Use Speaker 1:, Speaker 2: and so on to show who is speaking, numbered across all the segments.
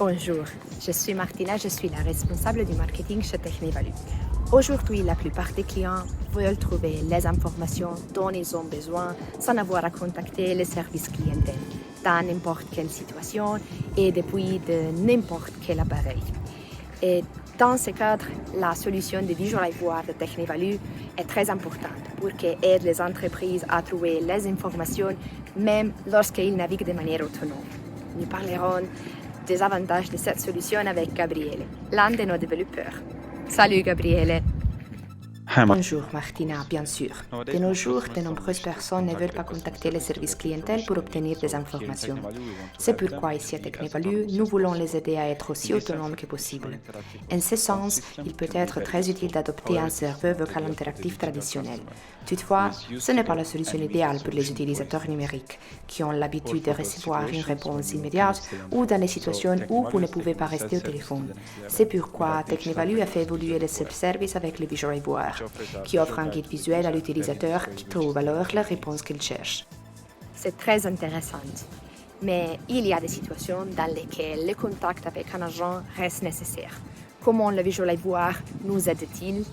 Speaker 1: Bonjour, je suis Martina, je suis la responsable du marketing chez Technivalue. Aujourd'hui, la plupart des clients veulent trouver les informations dont ils ont besoin sans avoir à contacter les services clientèle dans n'importe quelle situation et depuis de n'importe quel appareil. Et dans ce cadre, la solution de Visual Ivoire de Technivalue est très importante pour qu'elle aide les entreprises à trouver les informations même lorsqu'ils naviguent de manière autonome. Nous parlerons des avantages de cette solution avec Gabriele, l'un de nos développeurs. Salut Gabriele.
Speaker 2: Bonjour Martina, bien sûr. De nos jours, de nombreuses personnes ne veulent pas contacter les services clientèle pour obtenir des informations. C'est pourquoi ici à Technivalue, nous voulons les aider à être aussi autonomes que possible. En ce sens, il peut être très utile d'adopter un serveur vocal interactif traditionnel. Toutefois, ce n'est pas la solution idéale pour les utilisateurs numériques, qui ont l'habitude de recevoir une réponse immédiate ou dans des situations où vous ne pouvez pas rester au téléphone. C'est pourquoi Technivalue a fait évoluer le self-service avec le Visual Ivoire, qui offre un guide visuel à l'utilisateur qui trouve alors la réponse qu'il cherche.
Speaker 1: C'est très intéressant. Mais il y a des situations dans lesquelles le contact avec un agent reste nécessaire. Comment le Visual Ivoire nous aide-t-il?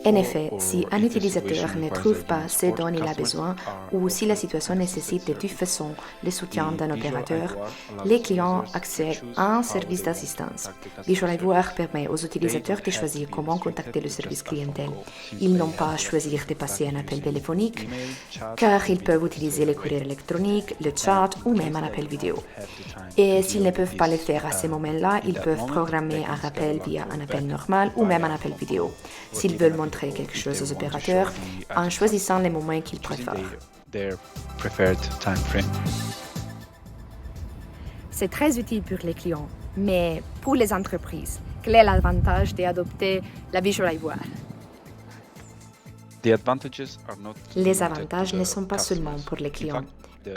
Speaker 2: En effet, si un utilisateur ne trouve pas ce dont il a besoin ou si la situation nécessite de toute façon le soutien d'un opérateur, les clients accèdent à un service d'assistance. Visual Ivoire permet aux utilisateurs de choisir comment contacter le service clientèle. Ils n'ont pas à choisir de passer un appel téléphonique, car ils peuvent utiliser le courrier électronique, le chat ou même un appel vidéo. Et s'ils ne peuvent pas le faire à ce moment-là, ils peuvent programmer un rappel via un appel normal ou même un appel vidéo, s'ils veulent montrer quelque chose aux opérateurs en choisissant les moments qu'ils préfèrent.
Speaker 1: C'est très utile pour les clients, mais pour les entreprises, quel est l'avantage d'adopter la Visual Ivoire?
Speaker 2: Les avantages ne sont pas seulement pour les clients.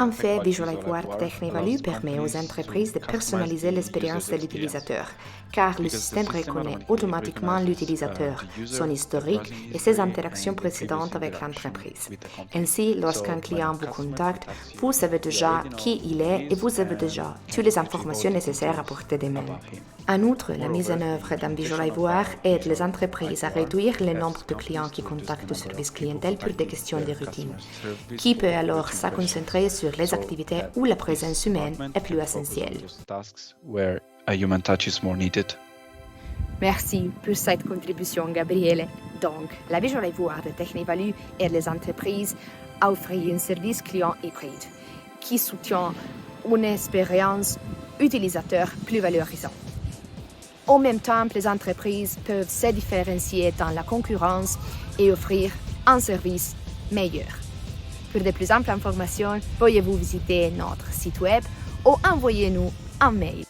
Speaker 2: En fait, Visual Ivoire Technivalue permet aux entreprises de personnaliser l'expérience de l'utilisateur, car le système reconnaît automatiquement l'utilisateur, son historique et ses interactions précédentes avec l'entreprise. Ainsi, lorsqu'un client vous contacte, vous savez déjà qui il est et vous avez déjà toutes les informations nécessaires à portée de main. En outre, la mise en œuvre d'un Visual Ivoire aide les entreprises à réduire le nombre de clients qui contactent le service clientèle pour des questions de routine, qui peut alors se concentrer sur les activités où la présence humaine est plus essentielle.
Speaker 1: Merci pour cette contribution, Gabriele. Donc, la Visual Ivoire de Technivalue aide les entreprises à offrir un service client hybride qui soutient une expérience utilisateur plus valorisante. En même temps, les entreprises peuvent se différencier dans la concurrence et offrir un service meilleur. Pour de plus amples informations, veuillez vous visiter notre site web ou envoyez-nous un mail.